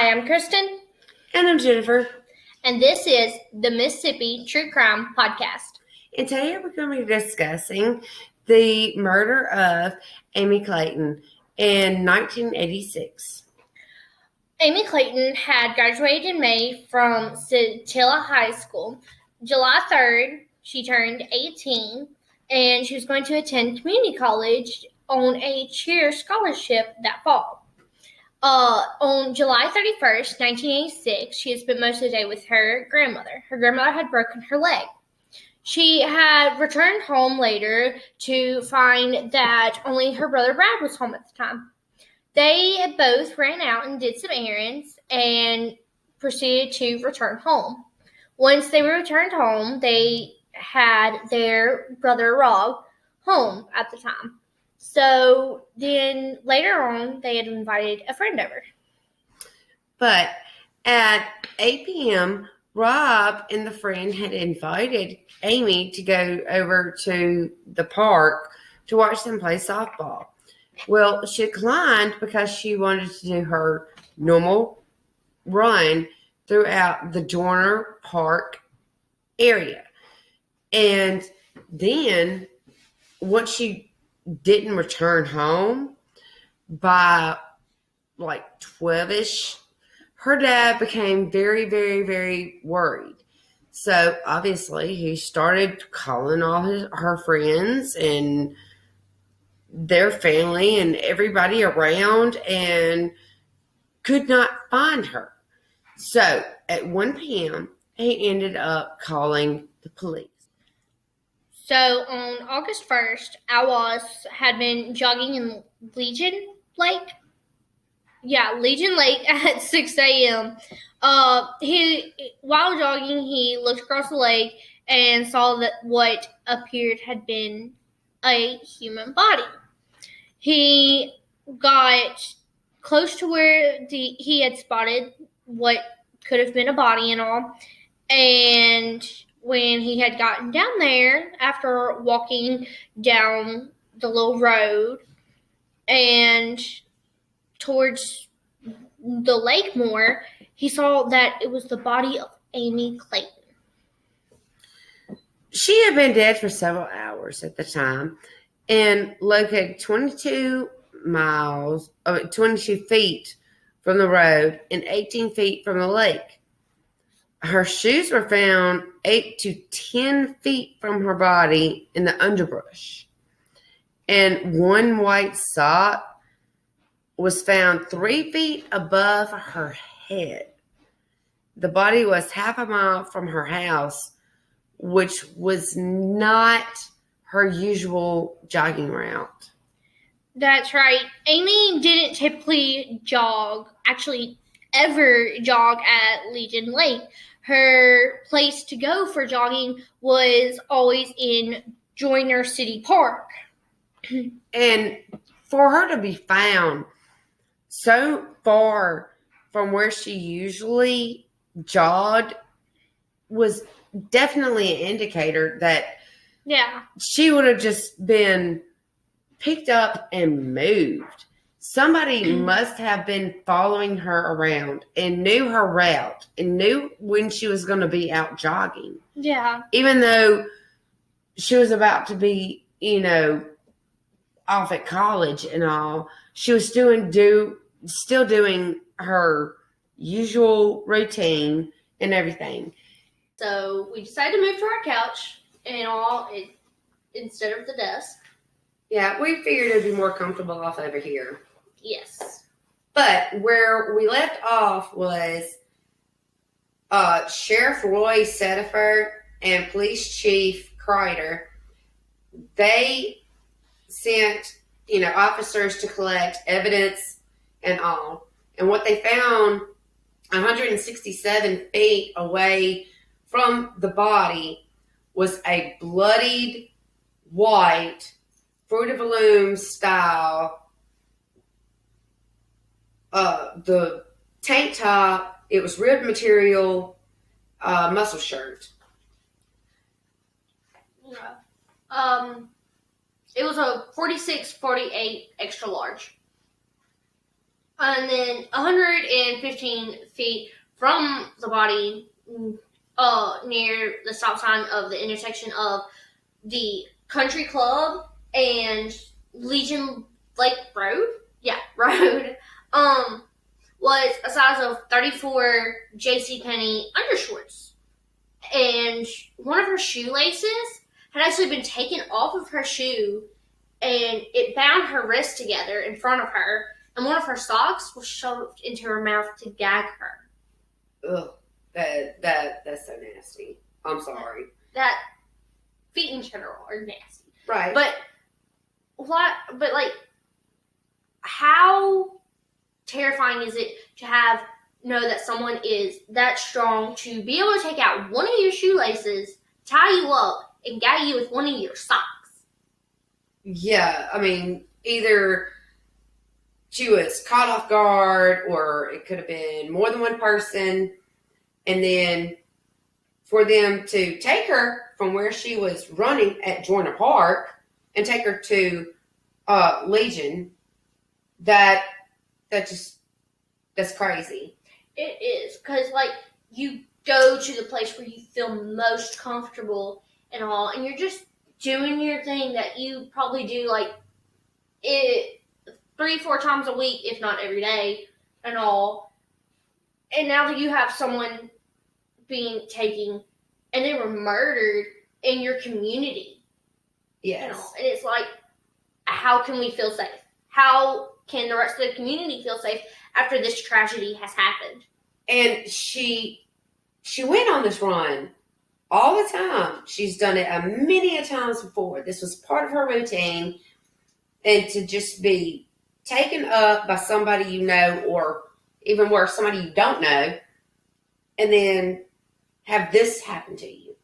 Hi, I'm Kristen. And I'm Jennifer. And this is the Mississippi True Crime Podcast. And today we're going to be discussing the murder of Amy Clayton in 1986. Amy Clayton had graduated in May from Satilla High School. July 3rd, she turned 18, and she was going to attend community college on a cheer scholarship that fall. On July 31st, 1986, she had spent most of the day with her grandmother. Her grandmother had broken her leg. She had returned home later to find that only her brother Brad was home at the time. They both ran out and did some errands and proceeded to return home. Once they returned home, they had their brother Rob home at the time. So then later on, they had invited a friend over. But at 8 p.m., Rob and the friend had invited Amy to go over to the park to watch them play softball. Well, she declined because she wanted to do her normal run throughout the Joyner Park area. And then once she didn't return home by like 12-ish, her dad became very, very, very worried. So obviously he started calling all her friends and their family and everybody around and could not find her. So at 1 p.m., he ended up calling the police. So on August 1st, Awas had been jogging in Legion Lake. Legion Lake at 6 a.m. While jogging, he looked across the lake and saw that what appeared had been a human body. He got close to where he had spotted what could have been a body and all, and when he had gotten down there after walking down the little road and towards the lake more, he saw that it was the body of Amy Clayton. She had been dead for several hours at the time and located 22 feet from the road and 18 feet from the lake. Her shoes were found 8 to 10 feet from her body in the underbrush. And one white sock was found 3 feet above her head. The body was half a mile from her house, which was not her usual jogging route. That's right. Amy didn't typically ever jog at Legion Lake. Her place to go for jogging was always in Joyner City Park. And for her to be found so far from where she usually jogged was definitely an indicator that she would have just been picked up and moved. Somebody must have been following her around and knew her route and knew when she was going to be out jogging. Yeah. Even though she was about to be, off at college and all, she was still doing her usual routine and everything. So we decided to move to our couch instead of the desk. Yeah, we figured it would be more comfortable off over here. Yes. But where we left off was Sheriff Roy Setterford and Police Chief Kreider. They sent, officers to collect evidence and all. And what they found 167 feet away from the body was a bloodied white Fruit of the Loom style. The tank top, it was ribbed material, muscle shirt. Yeah. It was a 46-48 extra large. And then 115 feet from the body, near the stop sign of the intersection of the Country Club and Legion Lake Road. Yeah, road. Was a size of 34 JCPenney undershorts, and one of her shoelaces had actually been taken off of her shoe, and it bound her wrists together in front of her, and one of her socks was shoved into her mouth to gag her. Ugh, that's so nasty. I'm sorry. That feet in general are nasty, Right? But what? But like, how terrifying is it to know that someone is that strong to be able to take out one of your shoelaces, tie you up, and gag you with one of your socks? Yeah, I mean, either she was caught off guard, or it could have been more than one person, and then for them to take her from where she was running at Joyner Park and take her to Legion, that's crazy. It is, because like, you go to the place where you feel most comfortable and all, and you're just doing your thing that you probably do like it 3-4 times a week, if not every day, and all. And now that you have someone being taken and they were murdered in your community, Yes, and it's like, how can we feel safe? How can the rest of the community feel safe after this tragedy has happened? And she went on this run all the time. She's done it many a times before. This was part of her routine, and to just be taken up by somebody you know, or even worse, somebody you don't know, and then have this happen to you.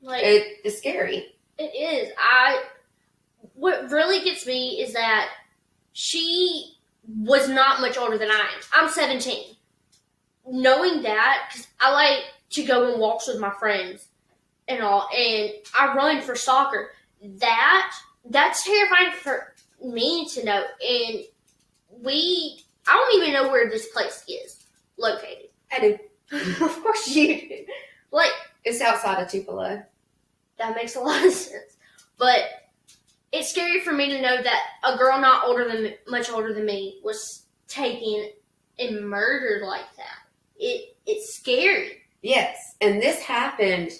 Like, it's scary. It is. What really gets me is that she was not much older than I am. I'm 17. Knowing that, because I like to go on walks with my friends and all, and I run for soccer. That's terrifying for me to know. And I don't even know where this place is located. I do. Of course you do. Like, it's outside of Tupelo. That makes a lot of sense. But it's scary for me to know that a girl not much older than me was taken and murdered like that. It's scary. Yes, and this happened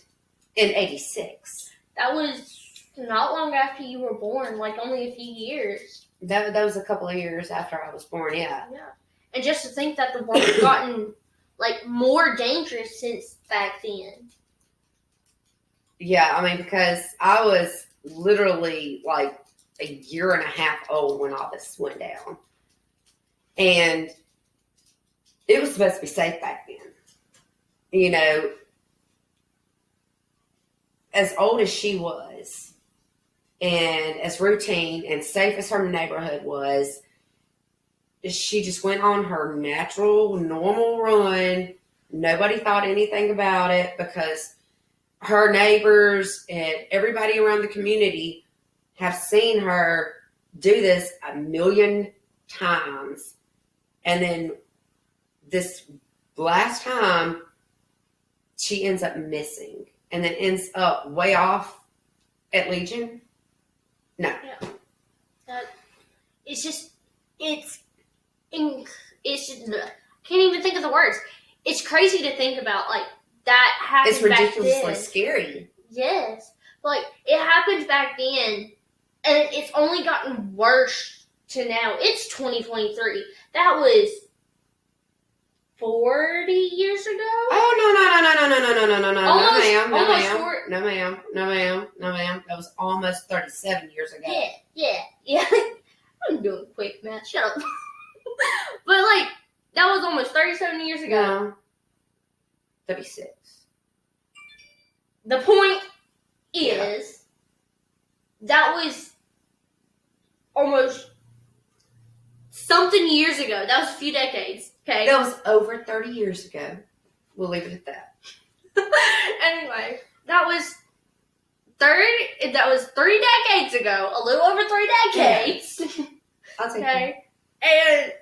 in '86. That was not long after you were born, like only a few years. That was a couple of years after I was born, yeah. Yeah. And just to think that the world's gotten like more dangerous since back then. Yeah, I mean, because I was literally like a year and a half old when all this went down. And it was supposed to be safe back then. You know, as old as she was, and as routine and safe as her neighborhood was, she just went on her natural, normal run. Nobody thought anything about it because her neighbors and everybody around the community have seen her do this a million times. And then this last time, she ends up missing and then ends up way off at Legion. No. Yeah. It's just can't even think of the words. It's crazy to think about, like, that happened. It's ridiculously back then. Scary. Yes. Like, it happened back then, and it's only gotten worse to now. It's 2023. That was 40 years ago? Oh, no, Almost, ma'am. almost 40. No, ma'am. That was almost 37 years ago. Yeah. I'm doing quick math. Shut up. But, like, that was almost 37 years ago. No. 36. The point is, that was almost something years ago. That was a few decades. Okay. That was over 30 years ago. We'll leave it at that. Anyway, that was 3 decades ago. A little over 3 decades. I'll take okay. And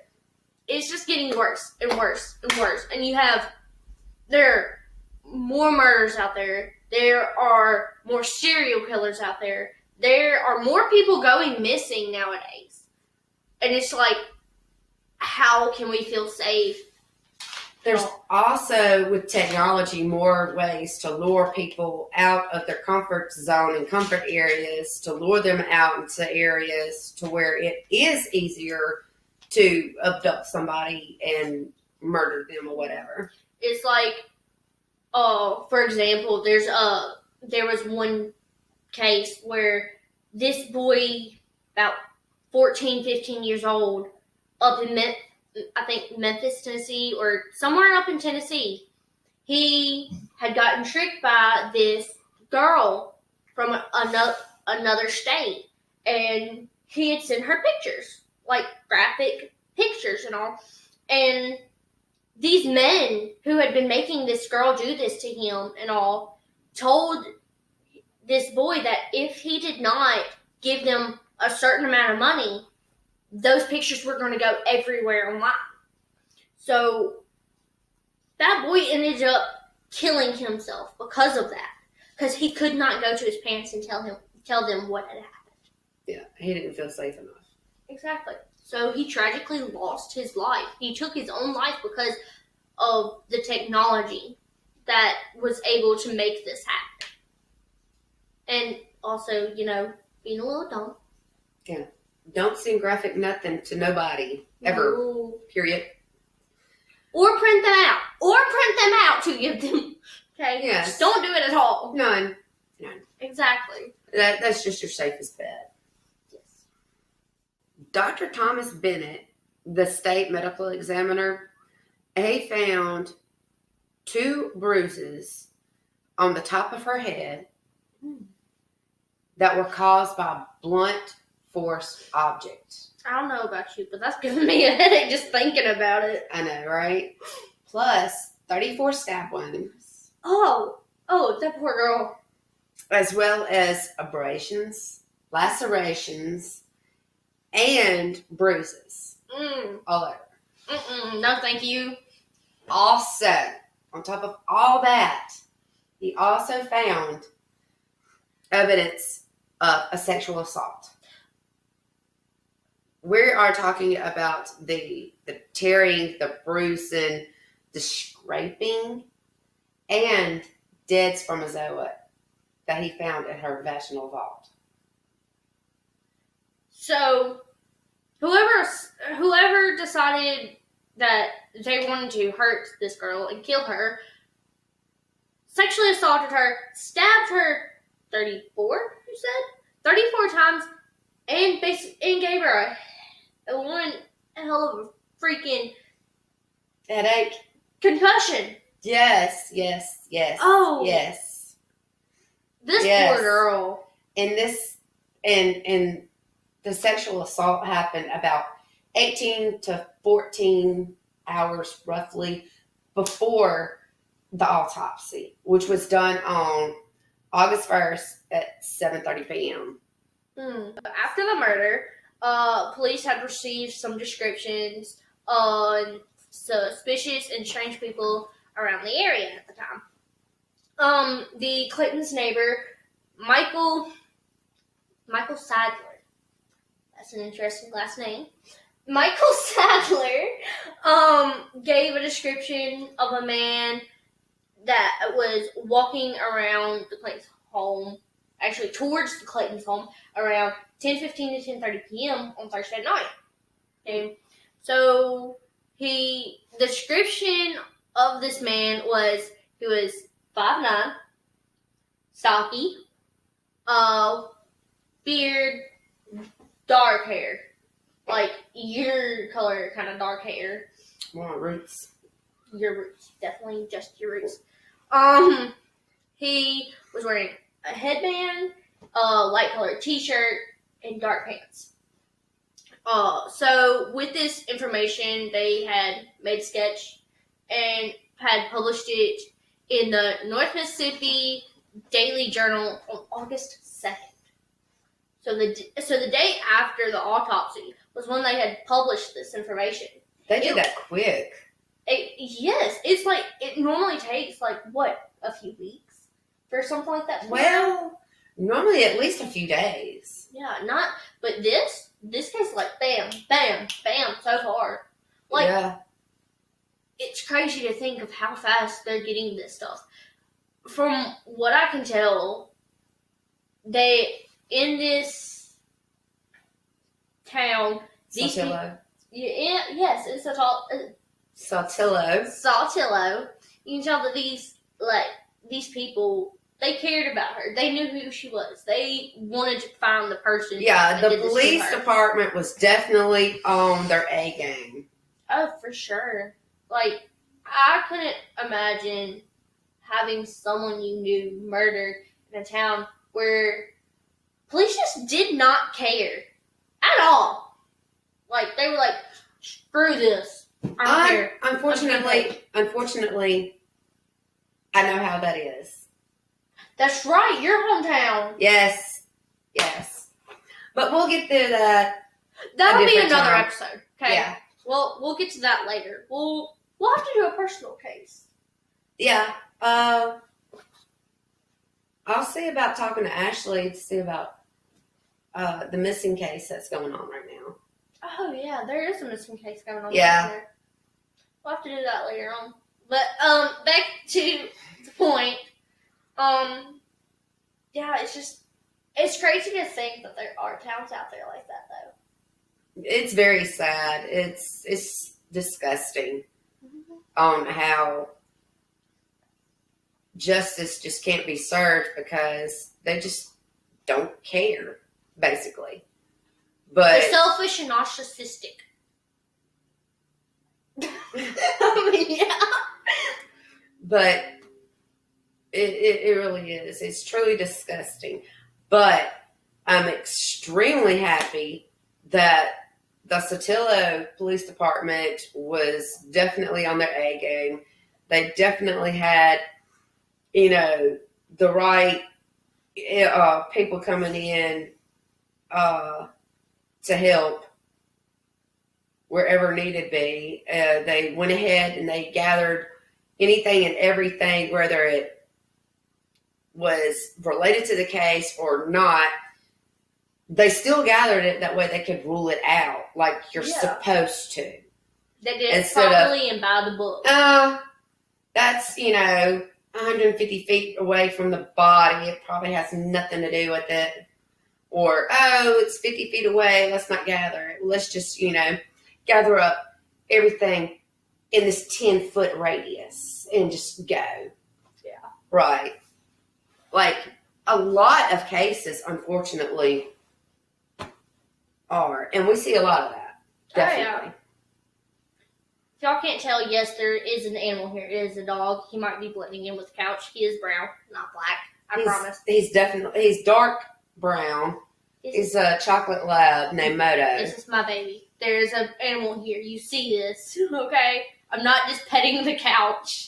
it's just getting worse and worse and worse. And there are more murders out there. There are more serial killers out there. There are more people going missing nowadays. And it's like, how can we feel safe? There's also, with technology, more ways to lure people out of their comfort zone and comfort areas, to lure them out into areas to where it is easier to abduct somebody and murder them or whatever. It's like, for example, there was one case where this boy, about 14, 15 years old, up in Memphis, Tennessee, or somewhere up in Tennessee, he had gotten tricked by this girl from another state, and he had sent her pictures, like graphic pictures and all, and these men who had been making this girl do this to him and all told this boy that if he did not give them a certain amount of money, those pictures were going to go everywhere online. So that boy ended up killing himself because of that, because he could not go to his parents and tell them what had happened. Yeah, he didn't feel safe enough. Exactly. So he tragically lost his life. He took his own life because of the technology that was able to make this happen. And also, being a little dumb. Yeah. Don't send graphic nothing to nobody, ever. No. Period. Or print them out. To give them. Okay? Yes. Just don't do it at all. None. Exactly. That's just your safest bet. Yes. Dr. Thomas Bennett, the state medical examiner, he found 2 bruises on the top of her head that were caused by blunt force objects. I don't know about you, but that's giving me a headache just thinking about it. I know, right? Plus 34 stab wounds. Oh, that poor girl. As well as abrasions, lacerations, and bruises all over. No, thank you. Also, on top of all that, he also found evidence of a sexual assault. We are talking about the tearing, the bruising, the scraping, and dead spermatozoa that he found in her vaginal vault. So, whoever decided that they wanted to hurt this girl and kill her, sexually assaulted her, stabbed her 34, you said? 34 times, and gave her a one hell of a freaking Headache. concussion. Yes. Oh. Yes. This poor girl. And the sexual assault happened about 18 to 14 hours roughly before the autopsy, which was done on August 1st at 7:30 p.m. After the murder, police had received some descriptions on suspicious and strange people around the area at the time. The Clayton's neighbor, Michael Sadler. That's an interesting last name. Michael Sadler gave a description of a man that was walking around the Clayton's home, actually towards the Clayton's home, around 10:15 to 10:30 p.m. on Thursday night. Okay, so the description of this man was he was 5'9", stocky, beard, dark hair, like your color, kind of dark hair. More roots. Your roots, definitely just your roots. He was wearing a headband, a light colored t-shirt, and dark pants. So with this information, they had made a sketch and had published it in the North Mississippi Daily Journal on August 2nd. So the day after the autopsy was when they had published this information. They did that quick. Yes, it's like it normally takes like what, a few weeks for something like that. Well, normally at least a few days. Yeah, but this case like bam, bam, bam so far. Like yeah. It's crazy to think of how fast they're getting this stuff. From what I can tell, they in this town. These Saltillo. Yes, it's a Saltillo. Saltillo. You can tell that these people, they cared about her. They knew who she was. They wanted to find the person. Yeah, the police department was definitely on their A game. Oh, for sure. Like, I couldn't imagine having someone you knew murdered in a town where police just did not care at all. Like, they were like, screw this. I don't care. Unfortunately, I know how that is. That's right, your hometown. Yes. But we'll get to that. That'll be another episode. Okay. Yeah. Well, we'll get to that later. We'll have to do a personal case. Yeah. I'll see about talking to Ashley to see about the missing case that's going on right now. Oh yeah, there is a missing case going on. Yeah. Right there. We'll have to do that later on. But back to the point. Yeah, it's crazy to think that there are towns out there like that though. It's very sad. It's disgusting on how justice just can't be served because they just don't care, basically. But they're selfish and narcissistic. Yeah. But it really is. It's truly disgusting. But I'm extremely happy that the Saltillo Police Department was definitely on their A game. They definitely had, the right people coming in to help wherever needed be. They went ahead and they gathered anything and everything, whether it was related to the case or not. They still gathered it that way they could rule it out like you're supposed to. They did it properly and by the book. That's, 150 feet away from the body. It probably has nothing to do with it. Or, it's 50 feet away. Let's not gather it. Let's just, gather up everything in this 10-foot radius and just go. Yeah. Right. Like, a lot of cases, unfortunately, are. And we see a lot of that. Definitely. Yeah. If y'all can't tell, yes, there is an animal here. It is a dog. He might be blending in with the couch. He is brown, not black. I promise. He's dark brown. He's a chocolate lab named Moto. This is my baby. There's an animal here. You see this, okay? I'm not just petting the couch.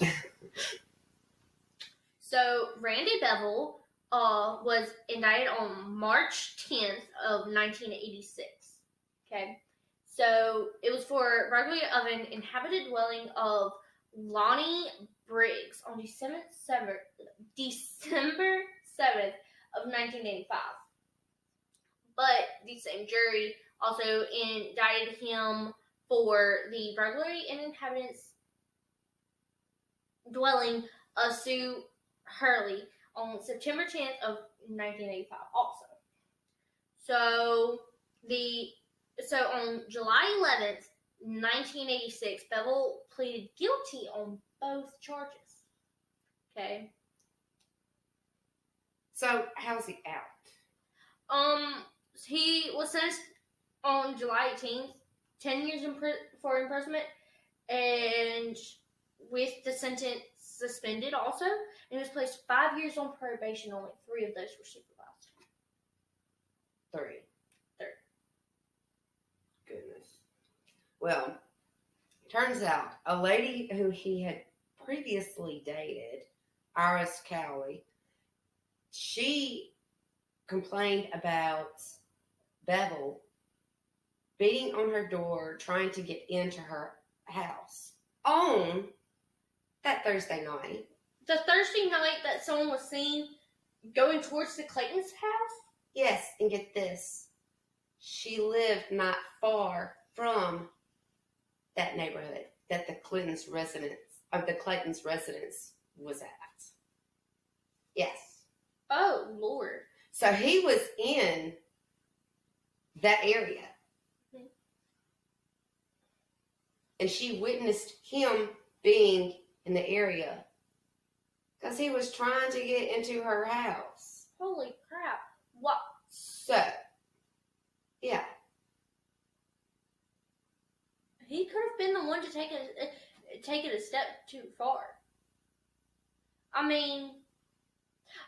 So, Randy Bevel was indicted on March 10th of 1986. Okay? So, it was for burglary of an inhabited dwelling of Lonnie Briggs on December 7th of 1985. But the same jury also indicted him for the burglary and inhabitants dwelling of Sue Hurley on September 10th of 1985 also. So on July 11th, 1986, Bevel pleaded guilty on both charges. Okay. So how's he out? He was sentenced on July 18th, 10 years for imprisonment, and with the sentence suspended also, and he was placed 5 years on probation. Only 3 of those were supervised. 3. Third. Goodness. Well, turns out a lady who he had previously dated, Iris Cowley, she complained about Bevel beating on her door, trying to get into her house on that Thursday night. The Thursday night that someone was seen going towards the Clayton's house? Yes, and get this. She lived not far from that neighborhood that the Clayton's residence was at. Yes. Oh, Lord. So he was in that area. Mm-hmm. And she witnessed him being in the area because he was trying to get into her house. Holy crap. What? So, yeah. He could have been the one to take it a step too far. I mean,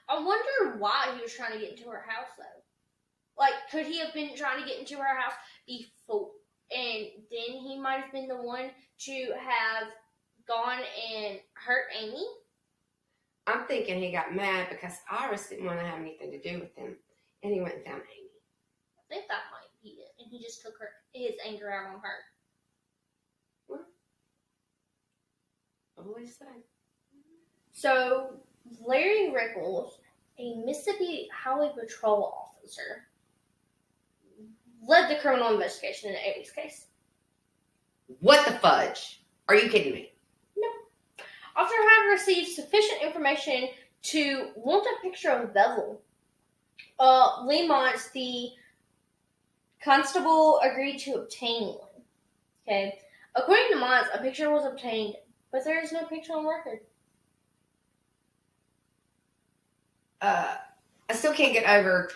I wonder why he was trying to get into her house, though. Like, could he have been trying to get into her house before, and then he might have been the one to have gone and hurt Amy? I'm thinking he got mad because Iris didn't want to have anything to do with him, and he went and found Amy. I think that might be it, and he just took his anger out on her. Well, I believe so. So, Larry Rickles, a Mississippi Highway Patrol officer, led the criminal investigation in Amy's case. What the fudge? Are you kidding me? No. After having received sufficient information to want a picture of Bevel, Lee Montz, the constable, agreed to obtain one. Okay. According to Montz, a picture was obtained, but there is no picture on record. I still can't get over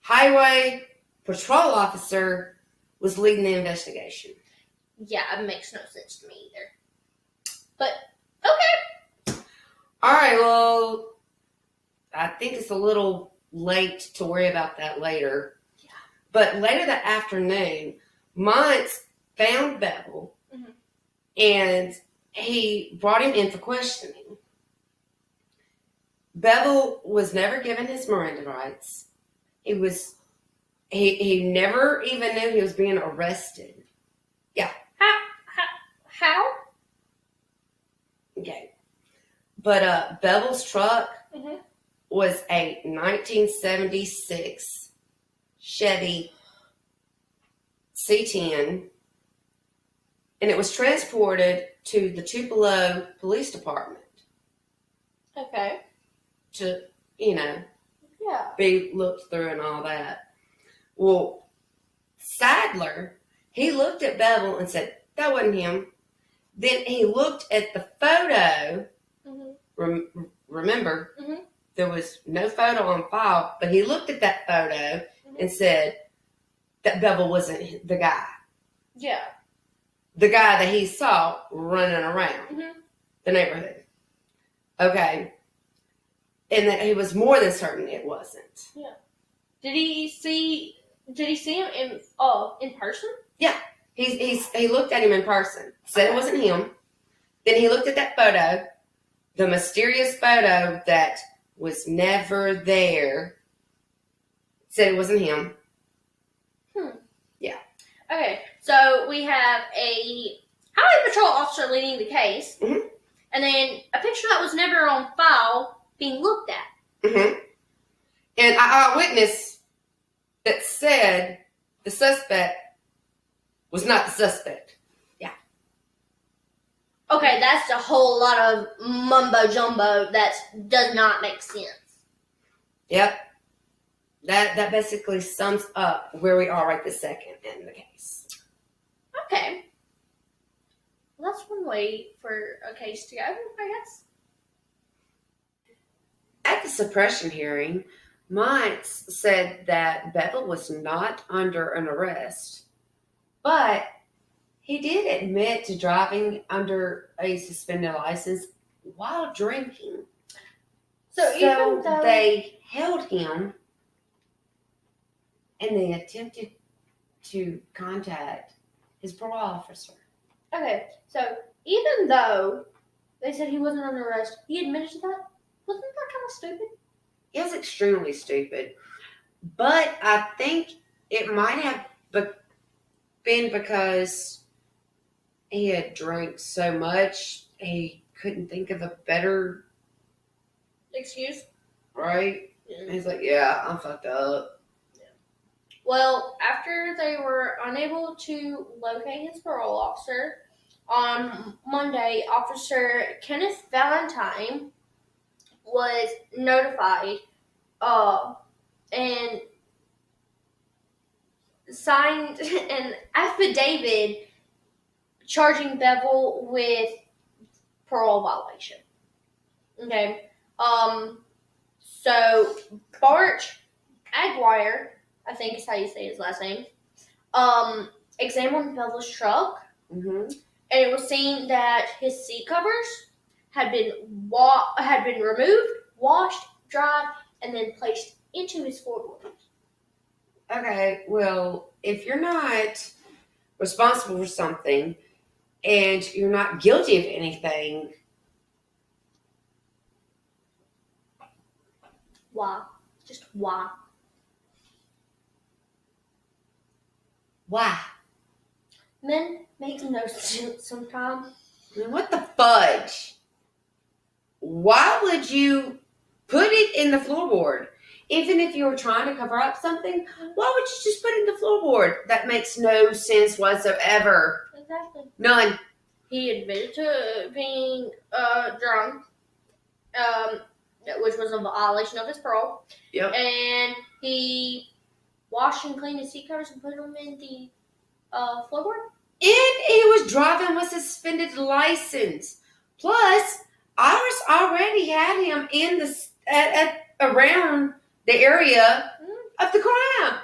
highway patrol officer was leading the investigation. Yeah, it makes no sense to me either. But, okay. All right, well, I think it's a little late to worry about that later. Yeah. But later that afternoon, Montz found Bevel, mm-hmm. and he brought him in for questioning. Bevel was never given his Miranda rights. He never even knew he was being arrested. Yeah. How? Okay. But Bevel's truck mm-hmm. was a 1976 Chevy C10, and it was transported to the Tupelo Police Department. Okay. To, yeah, be looked through and all that. Well, Sadler, he looked at Bevel and said, that wasn't him. Then he looked at the photo. mm-hmm. Remember, mm-hmm. there was no photo on file, but he looked at that photo mm-hmm. and said that Bevel wasn't the guy. Yeah. The guy that he saw running around mm-hmm. the neighborhood. Okay. And that he was more than certain it wasn't. Yeah. Did he see him in person? Yeah. He looked at him in person. Said it wasn't him. Then he looked at that photo, the mysterious photo that was never there. Said it wasn't him. Yeah. Okay, so we have a highway patrol officer leading the case, mm-hmm. and then a picture that was never on file being looked at. Mm-hmm. And an eyewitness that said the suspect was not the suspect. Yeah. Okay, that's a whole lot of mumbo jumbo that does not make sense. Yep. That basically sums up where we are right this second in the case. Okay. Well, that's one way for a case to go, I guess. At the suppression hearing, Montz said that Bevel was not under an arrest, but he did admit to driving under a suspended license while drinking. So even though they held him and they attempted to contact his parole officer. Okay, so even though they said he wasn't under arrest, he admitted to that? Wasn't that kind of stupid? It was extremely stupid. But I think it might have been because he had drank so much he couldn't think of a better excuse. right. Yeah. He's like, yeah, I'm fucked up. Well, after they were unable to locate his parole officer, on Monday, Officer Kenneth Valentine was notified and signed an affidavit charging Bevel with parole violation. Okay. So Bart Aguirre, I think is how you say his last name, examined Bevel's truck, Mm-hmm. and it was seen that his seat covers had been removed, washed, dried, and then placed into his floorboards. Okay, well, if you're not responsible for something and you're not guilty of anything, Why? Just why? why? Men makes no sense sometimes. I mean, what the fudge? Why would you put it in the floorboard? Even if you were trying to cover up something, why would you just put it in the floorboard? That makes no sense whatsoever. Exactly. None. He admitted to being drunk, which was a violation of his parole. Yep. And he washed and cleaned his seat covers and put them in the floorboard. And he was driving with suspended license. Plus, Iris already had him in the around the area of the crime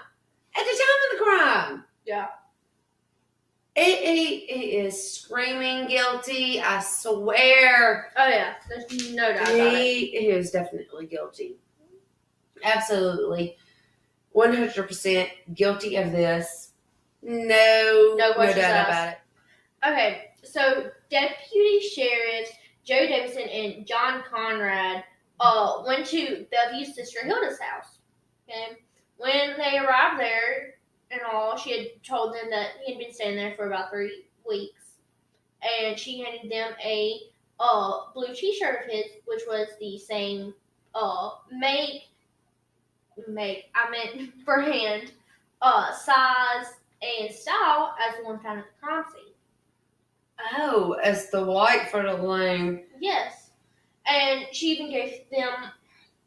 at the time of the crime. Yeah. He is screaming guilty. I swear. Oh yeah, there's no doubt about it. He is definitely guilty. Absolutely, 100% guilty of this. No questions doubt asked. about it. Okay, so Deputy Sheriffs Joe Davidson and John Conrad went to Bellevue's sister Hilda's house. Okay, when they arrived there and all, she had told them that he had been staying there for about 3 weeks, and she handed them a blue T-shirt of his, which was the same make I meant brand, size and style as the one found at the crime scene. Oh, as the white for the lane. Yes. And she even gave them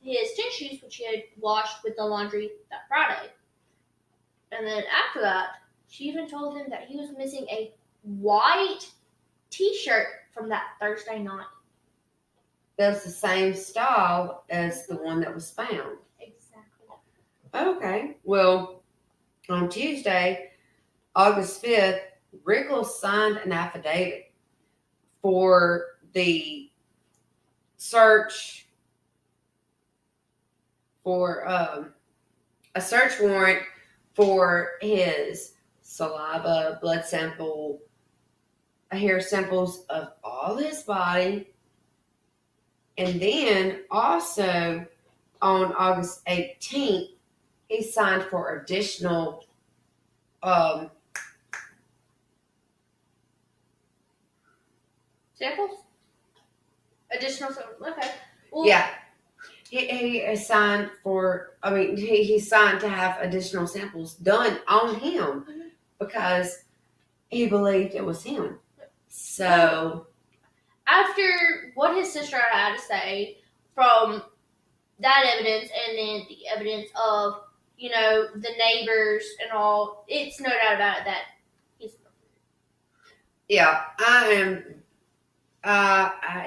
his tennis shoes, which he had washed with the laundry that Friday. And then after that, she even told him that he was missing a white T-shirt from that Thursday night. That's the same style as the one that was found. Exactly. Okay. Well, on Tuesday, August 5th, Rickles signed an affidavit for the search for a search warrant for his saliva, blood sample, hair samples of all his body. And then also on August 18th, he signed for additional samples? Additional samples. Okay. Well, yeah. He signed for, he signed to have additional samples done on him because he believed it was him. So, after what his sister had to say from that evidence and then the evidence of, the neighbors and all, it's no doubt about it that he's. yeah, I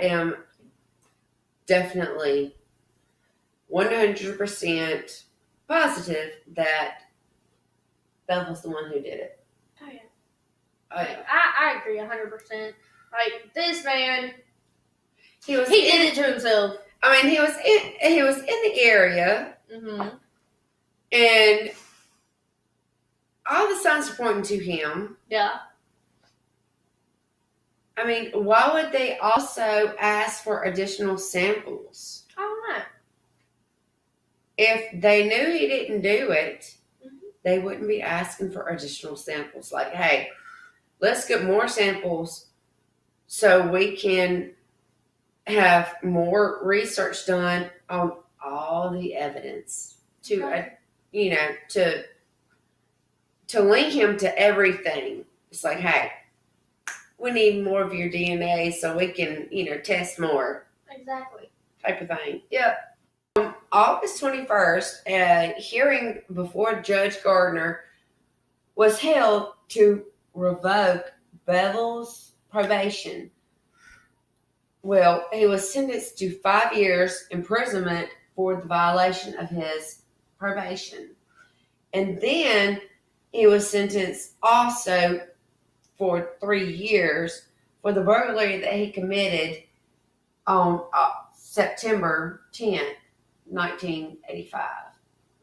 am definitely 100% positive that Beth was the one who did it. Oh yeah. Oh, yeah. I agree 100%. Like, this man, He did it to himself. I mean, he was in the area, and all the signs are pointing to him. Yeah. I mean, why would they also ask for additional samples? I don't know. If they knew he didn't do it, they wouldn't be asking for additional samples. Like, hey, let's get more samples so we can have more research done on all the evidence to link him to everything. It's like, hey, we need more of your DNA so we can, test more. Exactly. Type of thing. Yep. On August 21st, a hearing before Judge Gardner was held to revoke Bevel's probation. Well, he was sentenced to 5 years imprisonment for the violation of his probation. And then he was sentenced also for 3 years for the burglary that he committed on September 10th, 1985.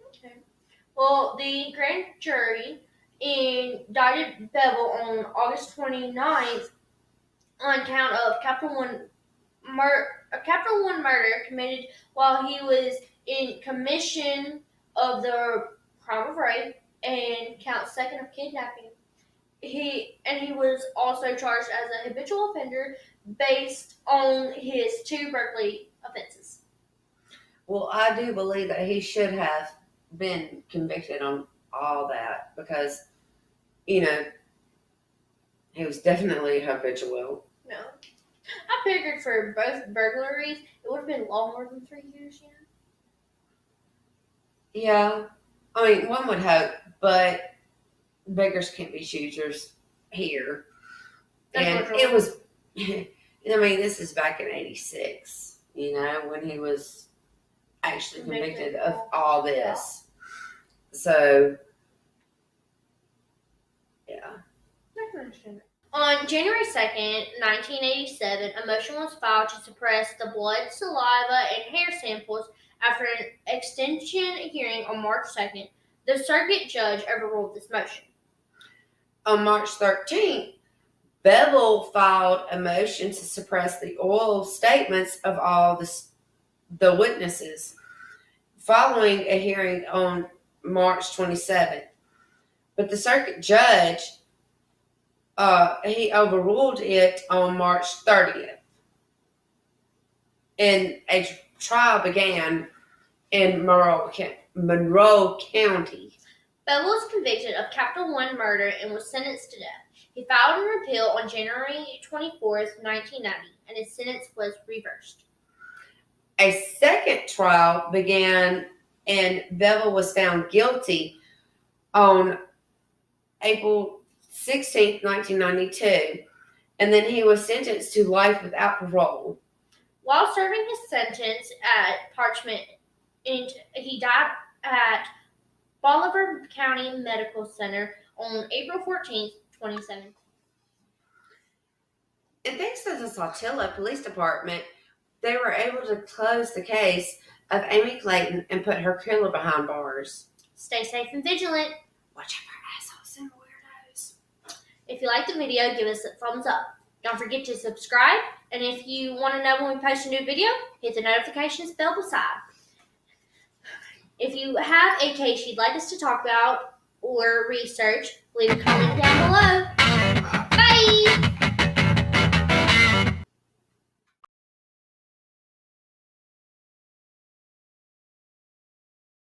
Okay. Well, the grand jury indicted Bevel on August 29th on count of Capital One murder committed while he was in commission of the crime of rape and count second of kidnapping. He was also charged as a habitual offender based on his 2 burglary offenses. Well, I do believe that he should have been convicted on all that because, he was definitely habitual. No. I figured for both burglaries, it would have been longer than 3 years, Yeah. I mean, one would hope, but beggars can't be choosers here. And it was, this is back in 86, when he was actually convicted of all this. So, yeah. I can understand that. On January 2nd, 1987, a motion was filed to suppress the blood, saliva, and hair samples after an extension hearing on March 2nd. The circuit judge overruled this motion. On March 13th, Bevel filed a motion to suppress the oral statements of all the witnesses following a hearing on March 27th. But the circuit judge, he overruled it on March 30th. And a trial began in Monroe County. Bevel was convicted of Capital One murder and was sentenced to death. He filed an appeal on January 24th, 1990, and his sentence was reversed. A second trial began, and Bevel was found guilty on April 16th, 1992, and then he was sentenced to life without parole. While serving his sentence at Parchment, he died at Bolivar County Medical Center on April 14th, 2017. And thanks to the Saltillo Police Department, they were able to close the case of Amy Clayton and put her killer behind bars. Stay safe and vigilant. Watch out for assholes and weirdos. If you like the video, give us a thumbs up. Don't forget to subscribe, and if you want to know when we post a new video, hit the notifications bell beside. If you have a case you'd like us to talk about or research, leave a comment down below. Bye!